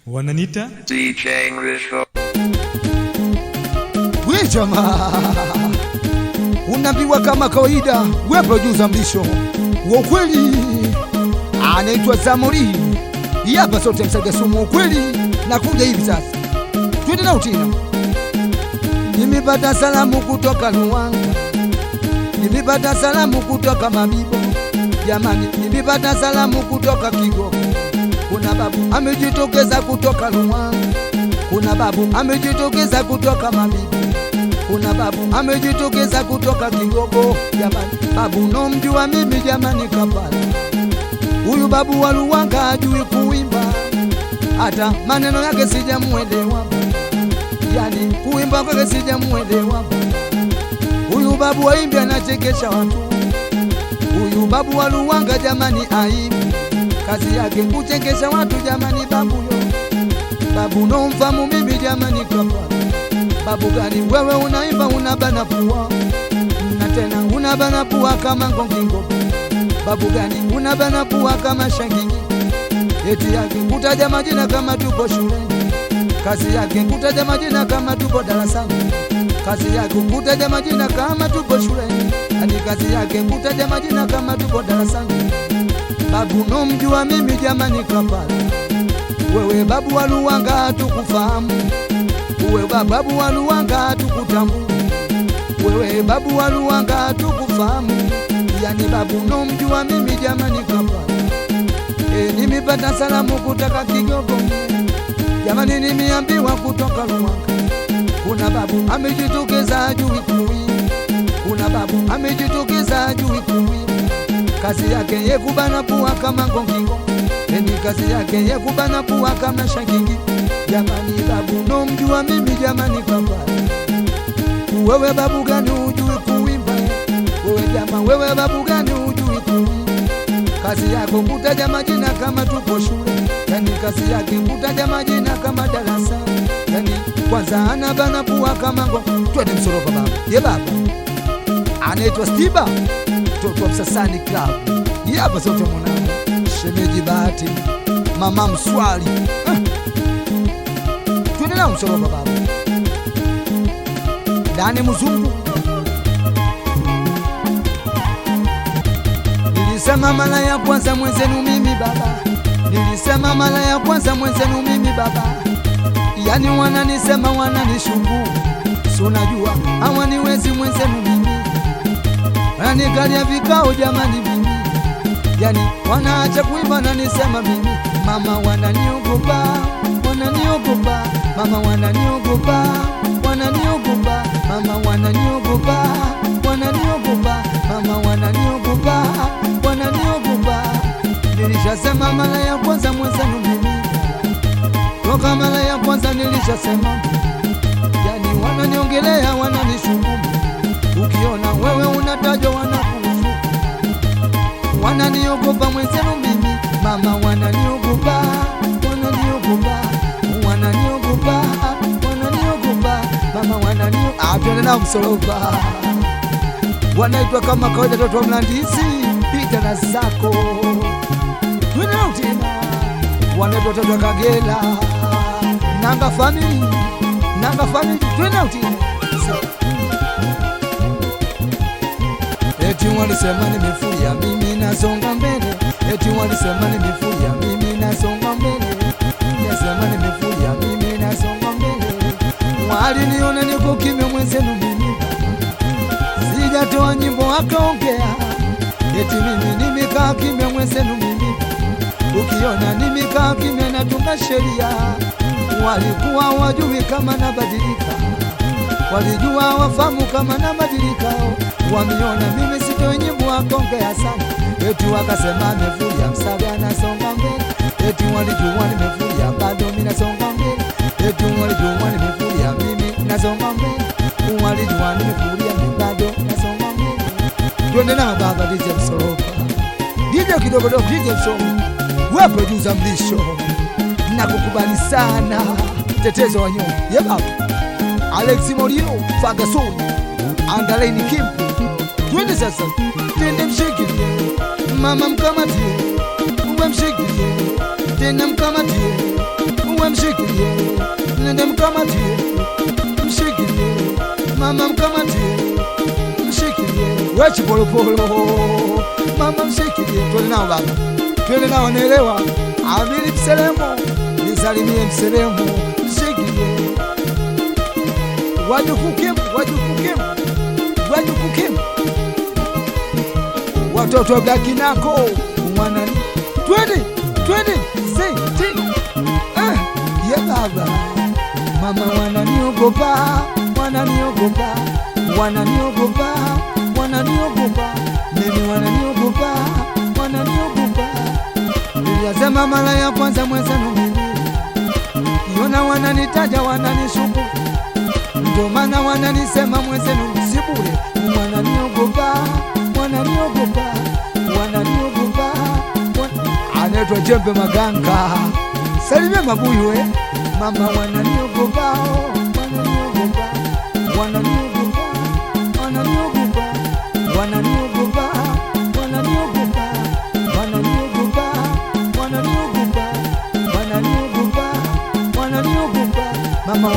Wananita DJ Englishco. We jamaa, unaambiwa kama kawaida, we producer Mlisho wa ukweli, anaitwa Zamori. Hapa sote msaga sumu ukweli, nakuja hivi sasa. Twende na utina. Nimepata salamu kutoka Luanga, nimepata salamu kutoka Mabibo. Jamani, nimepata salamu kutoka Kigogo. Kuna babu amejitokeza kutoka Luanga, kuna babu amejitokeza kutoka Mabibo, kuna babu amejitokeza kutoka Kigogo. Jamani, babu nomjua mimi jamani Kapala. Huyu babu wa Luanga hajui kuimba, hata maneno yake sijamuelewa, yani kuimba kwake sijamuelewa. Huyu babu waimbi anachekesha watu. Huyu babu wa Luanga jamani aimbi, kazi yake kuchekesha watu jamani. Babu yo, babu nomfamu mimi jamani Kapala. Babu gani wewe unaimba unabana pua, na tena unabana pua kama ngongingo. Babu gani unabana pua kama shangingi, eti yake kutaja majina kama tupo shuleni, kazi yake kutaja majina kama tupo darasani, kazi yake kutaja majina kama tupo shuleni, ani kazi yake kutaja majina kama tupo darasani. Babu nomjua mimi jamani Kapala. Wewe babu wa Luanga hatukufahamu, wewe babu wa Luanga hatukutambu, wewe babu wa Luanga hatukufahamu, yani babu nomjua mimi jamani Kapala. Nimepata salamu kutoka Kigogo jamani, nimeambiwa kutoka Luanga. Kuna babu amejitokeza ajui kuimba, kuna babu amejitokeza ajui kuimba, kazi yake ye kubana pua kama ngongingo, ni kazi yake ye kubana pua kama shangingi. Jamani, babu nomjua mimi jamani Kapala. Wewe babu gani ujui kuimba? Wewe jama, wewe babu gani ujui kuimba? Kazi yako kutaja majina kama tupo shule, yani kazi yake kutaja majina kama darasa, yani kwanza anabana pua kama ngongo. Twende Msoropa baba. Ye baba anaitwa Stiba, mtoto wa Msasani Club. Hapa sote mwanangu, shemeji Bahati, mama Mswali. Twende na Msoropa baba. Dani Mzungu. Nilisema mara ya kwanza mwenzenu mimi baba, nilisema mara ya kwanza mwenzenu mimi baba, yani wananisema wananishuku, si unajua hawaniwezi mwenzenu mimi, wananikalia vikao jamani mimi, yani wanaacha kuimba wananisema mimi. Mama wananiogopa, wananiogopa, mama wananiogopa, wananiogopa, mama wananiogopa, wananiogopa, mama wananiogopa, wananiogopa. Nilishasema mara ya kwanza mwenzenu mimi, toka mara ya kwanza nilishasema, yani wananiongelea wananishukumu, ukiona wewe unatajwa wanakuhusu, wananiogopa mwenzenu mimi. Mama wananiogopa, wananiogopa, wananiogopa, wananiogopa, mama wananiogopa. Twende na Msoropa. Wanaitwa kama kawaida toto wa Mlandizi, pita na zako. Twende na utina. Wanaitwa toto wa Kagela, Nanga family, Nanga family. Twende na utina. Eti walisema nimefuria mimi nasonga mbele, eti walisema nimefuria mimi nasonga mbele, nasema nimefuria mimi nasonga mbele. Waliniona niko kimya mwenzenu mimi, sijatoa nyimbo wakaongea, eti mimi nimekaa kimya mwenzenu mimi, ukiona nimekaa kimya natunga sheria. Walikuwa wajui kama nabadilika, walijua wafamu kama nabadilika, wamiona mimi sitoi nyimbo wakaongea sana, eti wakasema nimefuria Msaga nasonga mbele, eti walijua nimefuria bado mimi nasonga mbele, eti walijua nimefuria mimi nasonga mbele, walijua nimefuria mimi bado nasonga mbele. Twende na baba DJ Msoropa, DJ kidogo dogo DJ Msoropa. Wewe producer Mlisho, nakukubali sana, tetezo wa nyuma. Ye baba Alex Morino, Ferguson, Andalaini Kimpu. Twende sasa, twende mshikilie, mama mkamatie, uwe mshikilie, tena mkamatie, uwe mshikilie, nende mkamatie, mshikilie, mama mkamatie, mshikilie, wechi polo polo, mama mshikilie, twende nao baba, twende nao naelewa, Amiri Mselemo, nisalimie Mselemo, mshikilie, wajukukim, watoto gakinako, mwanani, twende, say, ye baba, mama wananiogopa, mimi wananiogopa, niliyasema mara ya kwanza mwenzenu mimi, kiona wananitaja wananishuku, ndio maana wananisema mwenzenu msibure, wananiogopa, anaitwa Jembe Maganga, salimia Mabuyu mama wananiogopa, mama